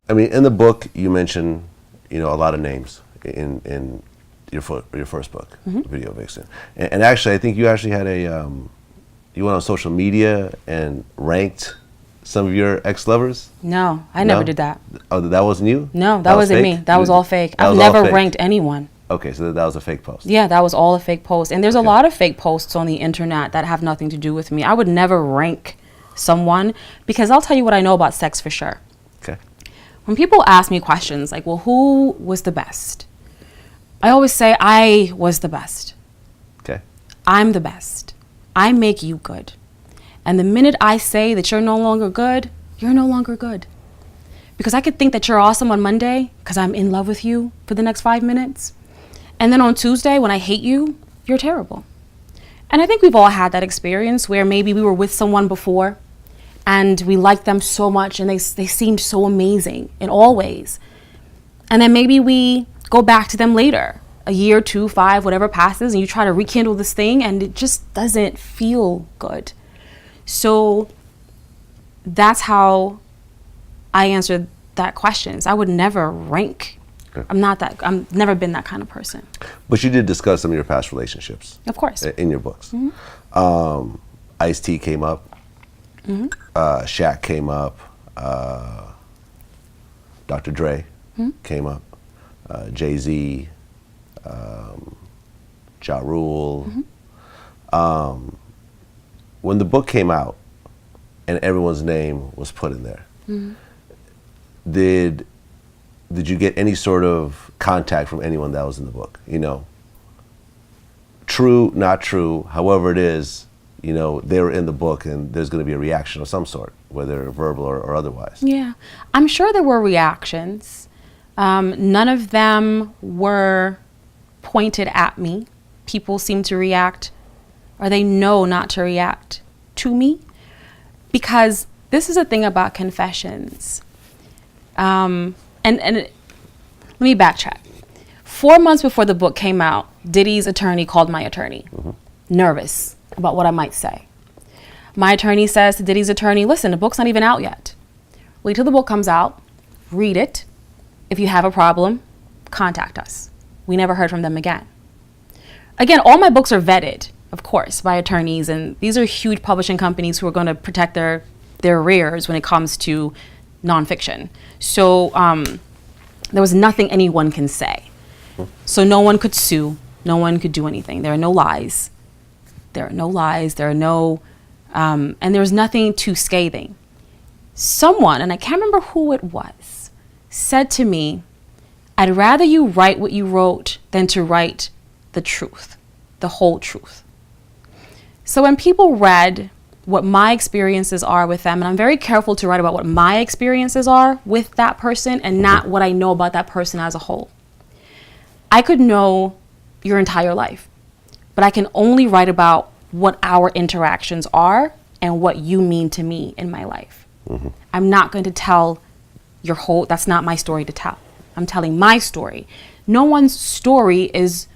I mean, in the book, you mention, a lot of names in your first book, Video Vixen. And actually, I think you actually had you went on social media and ranked some of your ex-lovers? No, I never did that. Oh, that wasn't you? No, that wasn't me. That was all fake. I've never ranked anyone. Okay, so that was a fake post. Yeah, that was all a fake post. And there's a lot of fake posts on the internet that have nothing to do with me. I would never rank someone, because I'll tell you what I know about sex for sure. Okay. When people ask me questions like, well, who was the best? I always say I was the best. Okay. I'm the best. I make you good. And the minute I say that you're no longer good, you're no longer good. Because I could think that you're awesome on Monday because I'm in love with you for the next 5 minutes. And then on Tuesday, when I hate you, you're terrible. And I think we've all had that experience where maybe we were with someone before and we liked them so much and they seemed so amazing in all ways. And then maybe we go back to them later, a year, 2, 5, whatever passes, and you try to rekindle this thing and it just doesn't feel good. So that's how I answered that question. I would never rank. Okay. I'm never been that kind of person. But you did discuss some of your past relationships. Of course. In your books. Ice-T came up. Shaq came up. Dr. Dre came up. Jay-Z. Ja Rule. When the book came out and everyone's name was put in there, did you get any sort of contact from anyone that was in the book? True, not true, however it is, they were in the book and there's going to be a reaction of some sort, whether verbal or otherwise. Yeah, I'm sure there were reactions. None of them were pointed at me. People seem to react, or they know not to react to me, because this is a thing about confessions. And let me backtrack. 4 months before the book came out, Diddy's attorney called my attorney, nervous about what I might say. My attorney says to Diddy's attorney, listen, the book's not even out yet. Wait till the book comes out, read it. If you have a problem, contact us. We never heard from them again. Again, all my books are vetted, of course, by attorneys, and these are huge publishing companies who are going to protect their rears when it comes to nonfiction. So there was nothing anyone can say. So no one could sue. No one could do anything. There are no lies. There are no lies. There are no, and there's nothing too scathing. Someone, and I can't remember who it was, said to me, I'd rather you write what you wrote than to write the truth, the whole truth. So when people read what my experiences are with them, and I'm very careful to write about what my experiences are with that person and not what I know about that person as a whole. I could know your entire life, but I can only write about what our interactions are and what you mean to me in my life. I'm not going to tell your whole, that's not my story to tell. I'm telling my story. No one's story is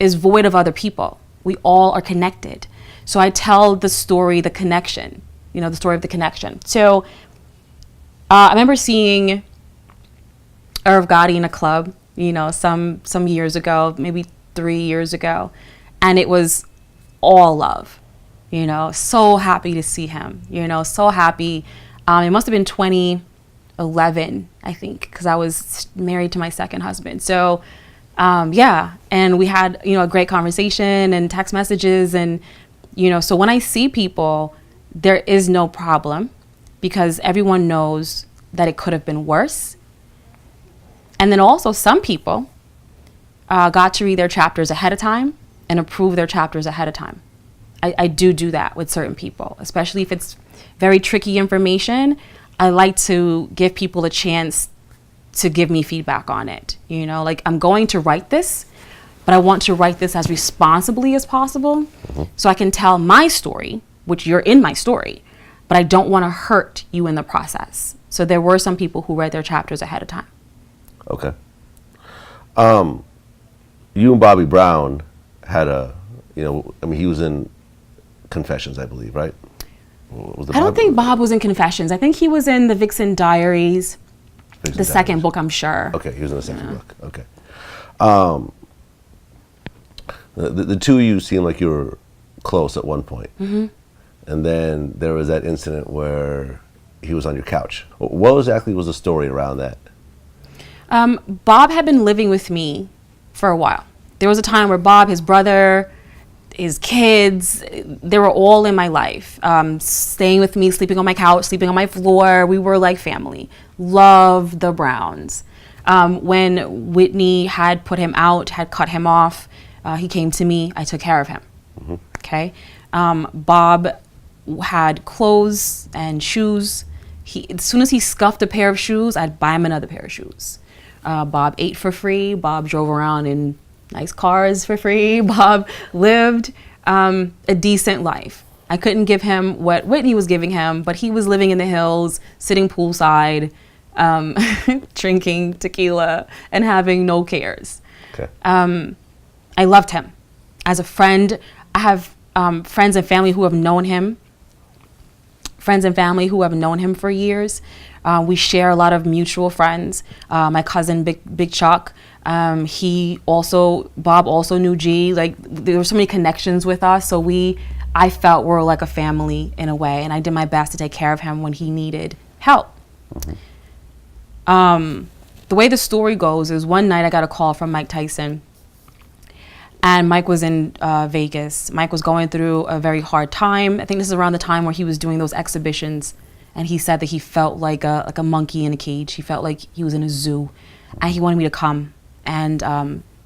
void of other people. We all are connected. So I tell the story, the connection, the story of the connection. So I remember seeing Irv Gotti in a club, some years ago, maybe 3 years ago. And it was all love, so happy to see him, so happy. It must have been 2011, I think, because I was married to my second husband. So and we had, a great conversation and text messages. And, so when I see people, there is no problem because everyone knows that it could have been worse. And then also some people got to read their chapters ahead of time and approve their chapters ahead of time. I do that with certain people, especially if it's very tricky information. I like to give people a chance to give me feedback on it. Like I'm going to write this, but I want to write this as responsibly as possible so I can tell my story, which you're in my story, but I don't want to hurt you in the process. So there were some people who read their chapters ahead of time. Okay. You and Bobby Brown had he was in Confessions, I believe, right? I don't think Bob was in Confessions. I think he was in the Vixen Diaries. The second book, I'm sure. Okay, he was in the second book. Okay. The two of you seemed like you were close at one point. Mm-hmm. And then there was that incident where he was on your couch. What exactly was the story around that? Bob had been living with me for a while. There was a time where Bob, his brother, his kids, they were all in my life. Staying with me, sleeping on my couch, sleeping on my floor. We were like family. Love the Browns. When Whitney had put him out, had cut him off, he came to me. I took care of him. Mm-hmm. Okay. Bob had clothes and shoes. As soon as he scuffed a pair of shoes, I'd buy him another pair of shoes. Bob ate for free. Bob drove around in nice cars for free. Bob lived a decent life. I couldn't give him what Whitney was giving him, but he was living in the hills, sitting poolside, drinking tequila and having no cares. Okay. I loved him. As a friend, I have friends and family who have known him. Friends and family who have known him for years. We share a lot of mutual friends. My cousin, Big Chuck, Bob also knew G. Like, there were so many connections with us. So I felt we're like a family in a way. And I did my best to take care of him when he needed help. Mm-hmm. The way the story goes is one night I got a call from Mike Tyson. And Mike was in Vegas. Mike was going through a very hard time. I think this is around the time where he was doing those exhibitions. And he said that he felt like a monkey in a cage. He felt like he was in a zoo. And he wanted me to come and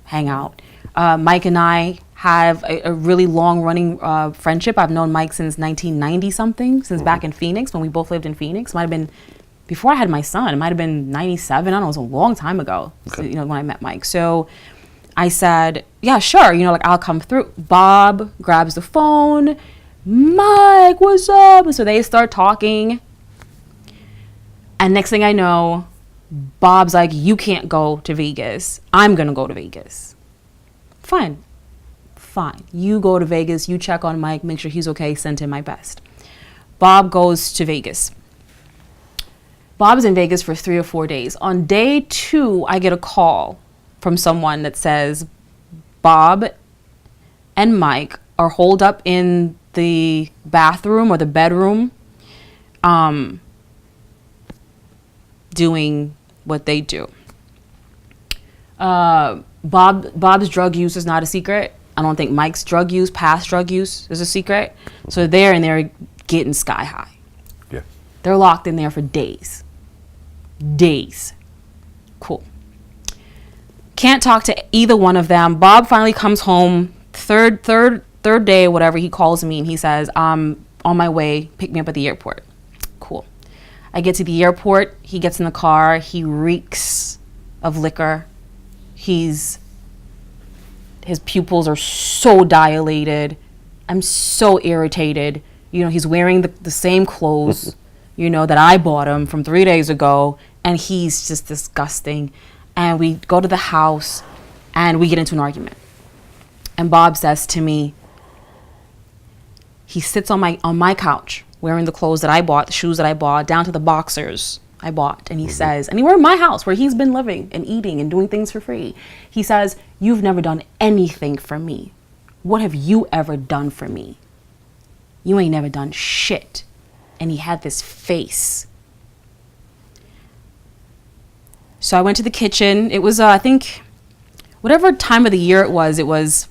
hang out. Mike and I have a really long-running friendship. I've known Mike since 1990-something, since back in Phoenix, when we both lived in Phoenix. Might have been before I had my son. It might have been 97. I don't know. It was a long time ago, Okay. when I met Mike. So I said, yeah, sure. I'll come through. Bob grabs the phone. Mike, what's up? And so they start talking. And next thing I know, Bob's like, you can't go to Vegas. I'm going to go to Vegas. Fine. You go to Vegas. You check on Mike. Make sure he's okay. Send him my best. Bob goes to Vegas. Bob's in Vegas for 3 or 4 days. On day 2, I get a call from someone that says Bob and Mike are holed up in the bathroom or the bedroom doing what they do. Bob's drug use is not a secret. I don't think Mike's past drug use is a secret. So they're in there getting sky high. Yeah. They're locked in there for days. Cool. Can't talk to either one of them. Bob finally comes home, third day, whatever. He calls me and he says, I'm on my way. Pick me up at the airport. Cool. I get to the airport. He gets in the car. He reeks of liquor. His pupils are so dilated. I'm so irritated. He's wearing the same clothes, that I bought him from 3 days ago. And he's just disgusting. And we go to the house and we get into an argument. And Bob says to me, he sits on my couch wearing the clothes that I bought, the shoes that I bought, down to the boxers I bought. And he says, and we're in my house where he's been living and eating and doing things for free. He says, you've never done anything for me. What have you ever done for me? You ain't never done shit. And he had this face. So I went to the kitchen. It was, I think, whatever time of the year it was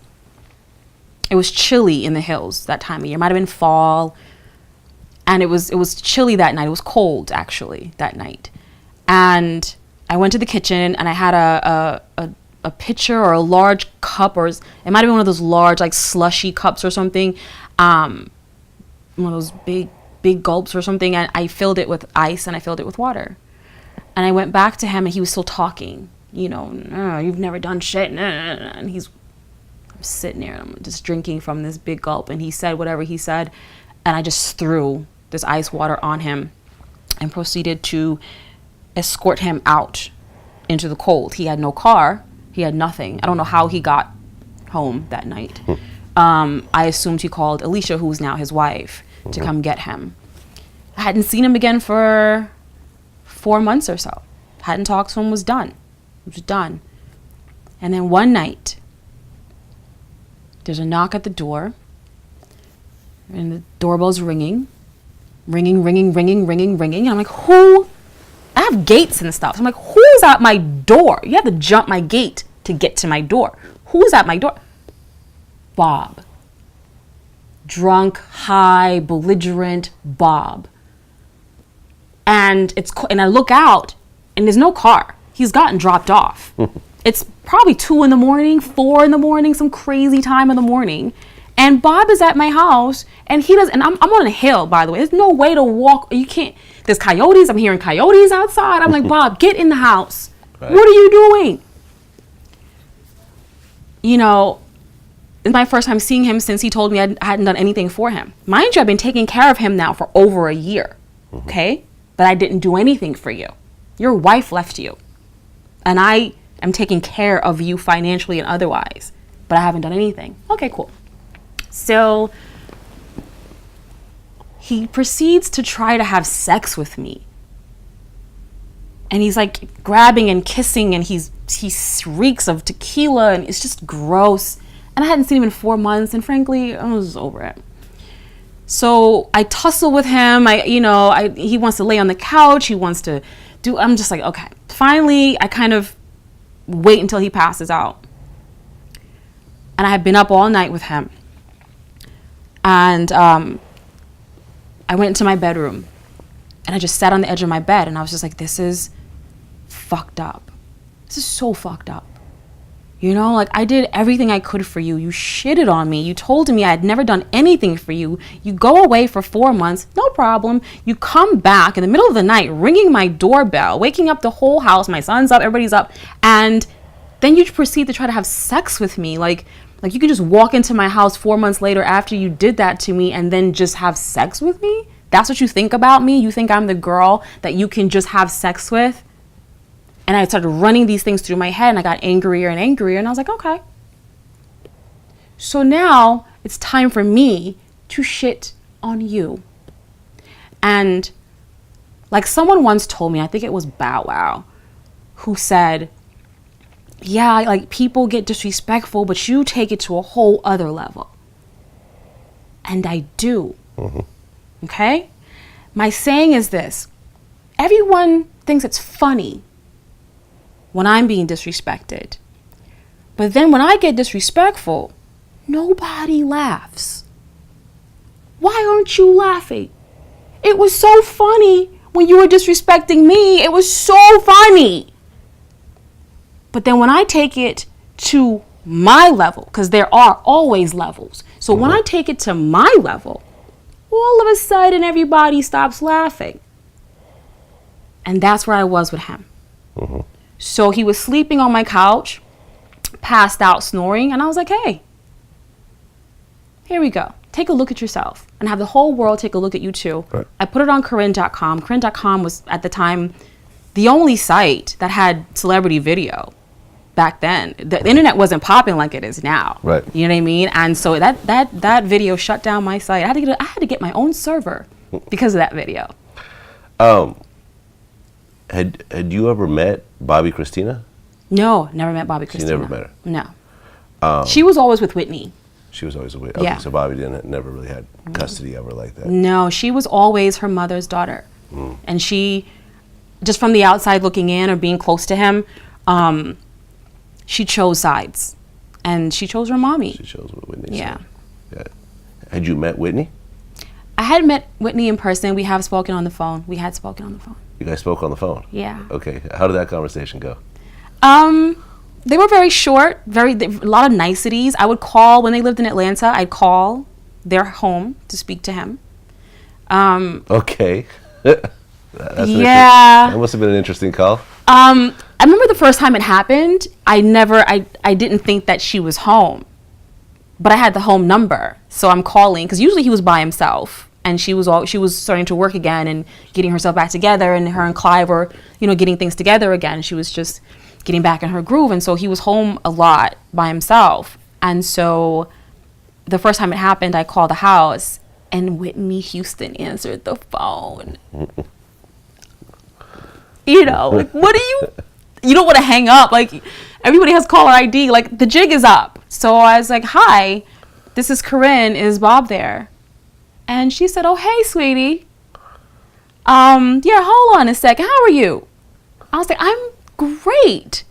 chilly in the hills that time of year. It might have been fall. And it was chilly that night. It was cold, actually, that night. And I went to the kitchen, and I had a pitcher or a large cup, or it might have been one of those large, like, slushy cups or something. One of those big gulps or something. And I filled it with ice, and I filled it with water. And I went back to him, and he was still talking. You've never done shit. And I'm sitting there, and I'm just drinking from this big gulp. And he said whatever he said, and I just threw this ice water on him and proceeded to escort him out into the cold. He had no car. He had nothing. I don't know how he got home that night. I assumed he called Alicia, who is now his wife, to come get him. I hadn't seen him again for 4 months or so. Hadn't talked to him, was done. It was done. And then one night, there's a knock at the door, and the doorbell's ringing. And I'm like, who? I have gates and stuff. So I'm like, who's at my door? You have to jump my gate to get to my door. Who's at my door? Bob. Drunk, high, belligerent Bob. And I look out, and there's no car. He's gotten dropped off. It's probably 2 a.m, 4 a.m, some crazy time in the morning. And Bob is at my house, and I'm on a hill, by the way. There's no way to walk. You can't. There's coyotes. I'm hearing coyotes outside. I'm like, Bob, get in the house. Right. What are you doing? You know, it's my first time seeing him since he told me I hadn't done anything for him. Mind you, I've been taking care of him now for over a year. Okay? But I didn't do anything for you. Your wife left you. And I am taking care of you financially and otherwise. But I haven't done anything. Okay, cool. So he proceeds to try to have sex with me. And he's like grabbing and kissing, and he reeks of tequila, and it's just gross. And I hadn't seen him in 4 months, and frankly, I was over it. So I tussle with him. He wants to lay on the couch. He wants to I'm just like, okay. Finally, I kind of wait until he passes out. And I had been up all night with him. And I went into my bedroom, and I just sat on the edge of my bed, and I was just like, this is fucked up. This is so fucked up. You know, like, I did everything I could for you. You shitted on me. You told me I had never done anything for you. You go away for 4 months, no problem. You come back in the middle of the night, ringing my doorbell, waking up the whole house. My son's up, everybody's up. And then you proceed to try to have sex with me. Like you could just walk into my house 4 months later after you did that to me and then just have sex with me? That's what you think about me? You think I'm the girl that you can just have sex with? And I started running these things through my head, and I got angrier and angrier, and I was like, okay. So now it's time for me to shit on you. And like someone once told me, I think it was Bow Wow, who said, yeah, like people get disrespectful, but you take it to a whole other level. And I do. Okay? My saying is this. Everyone thinks it's funny when I'm being disrespected. But then when I get disrespectful, nobody laughs. Why aren't you laughing? It was so funny when you were disrespecting me. It was so funny. But then when I take it to my level, because there are always levels. So when I take it to my level, all of a sudden everybody stops laughing. And that's where I was with him. So he was sleeping on my couch, passed out, snoring, and I was like, hey, here we go. Take a look at yourself and have the whole world take a look at you too. Right. I put it on Karrine.com. Karrine.com was at the time the only site that had celebrity video back then. The internet wasn't popping like it is now. Right. You know what I mean? And so that video shut down my site. I had to get my own server because of that video. Had you ever met Bobby Christina? No, never met Bobby Christina. You never met her? No. She was always with Whitney. She was always with Whitney. Okay, so Bobby never really had custody of her like that. No, she was always her mother's daughter. And she, just from the outside looking in or being close to him, she chose sides. And she chose her mommy. She chose Whitney. Yeah. So, yeah. Had you met Whitney? I had met Whitney in person. We have spoken on the phone. We had spoken on the phone. You guys spoke on the phone? Yeah. Okay. How did that conversation go? They were very short, a lot of niceties. I would call, when they lived in Atlanta, I'd call their home to speak to him. Okay. That must have been an interesting call. I remember the first time it happened, I didn't think that she was home. But I had the home number, so I'm calling, because usually he was by himself. And she was starting to work again and getting herself back together, and her and Clive were, getting things together again. She was just getting back in her groove, and so he was home a lot by himself. And so the first time it happened, I called the house, and Whitney Houston answered the phone. You know, like, what do you don't want to hang up. Like, everybody has caller ID. Like, the jig is up. So I was like, hi, this is Karrine. Is Bob there? And she said, oh, hey, sweetie. Yeah, hold on a second. How are you? I was like, I'm great.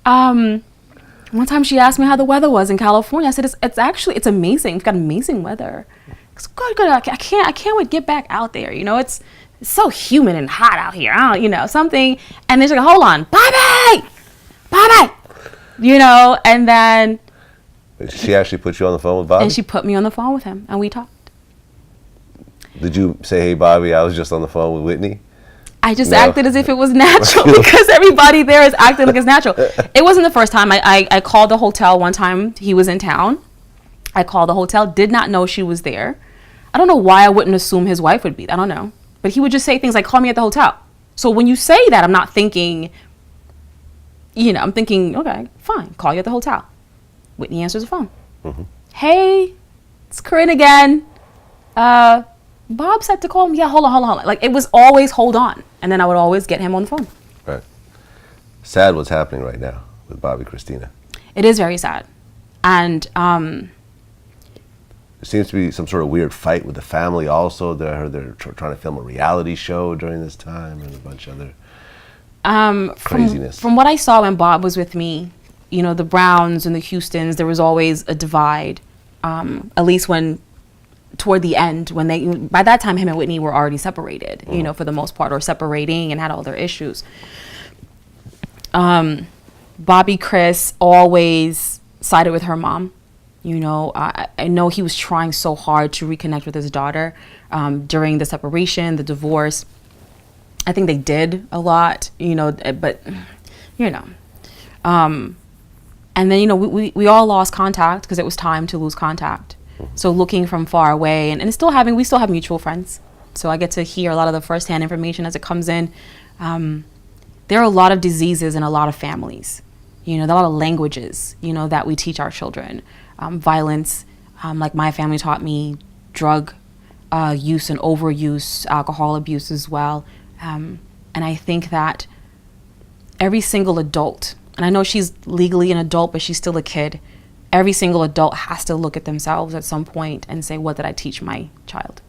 One time she asked me how the weather was in California. I said, it's amazing. We've got amazing weather. It's good. I can't wait to get back out there. You know, it's so humid and hot out here. Something. And then she's like, hold on, Bobby. You know, and then. She actually put you on the phone with Bobby? And she put me on the phone with him, and we talked. Did you say, hey, Bobby, I was just on the phone with Whitney? I just acted as if it was natural because everybody there is acting like it's natural. It wasn't the first time. I called the hotel one time. He was in town. I called the hotel, did not know she was there. I don't know why I wouldn't assume his wife would be. I don't know. But he would just say things like, call me at the hotel. So when you say that, I'm not thinking, I'm thinking, okay, fine, call you at the hotel. Whitney answers the phone. Mm-hmm. Hey, it's Karrine again. Bob said to call him. Yeah, hold on. Like, it was always hold on. And then I would always get him on the phone. Right. Sad what's happening right now with Bobby Christina. It is very sad. And there seems to be some sort of weird fight with the family also. They're trying to film a reality show during this time and a bunch of other craziness. From what I saw when Bob was with me, the Browns and the Houstons, there was always a divide. At least toward the end, by that time, him and Whitney were already separated, for the most part, or separating and had all their issues. Bobby Chris always sided with her mom. I know he was trying so hard to reconnect with his daughter during the separation, the divorce. I think they did a lot, but, and then, we all lost contact because it was time to lose contact. So looking from far away, and we still have mutual friends. So I get to hear a lot of the firsthand information as it comes in. There are a lot of diseases in a lot of families. There are a lot of languages, that we teach our children. Violence, like my family taught me, drug use and overuse, alcohol abuse as well. And I think that every single adult, and I know she's legally an adult, but she's still a kid. Every single adult has to look at themselves at some point and say, what did I teach my child?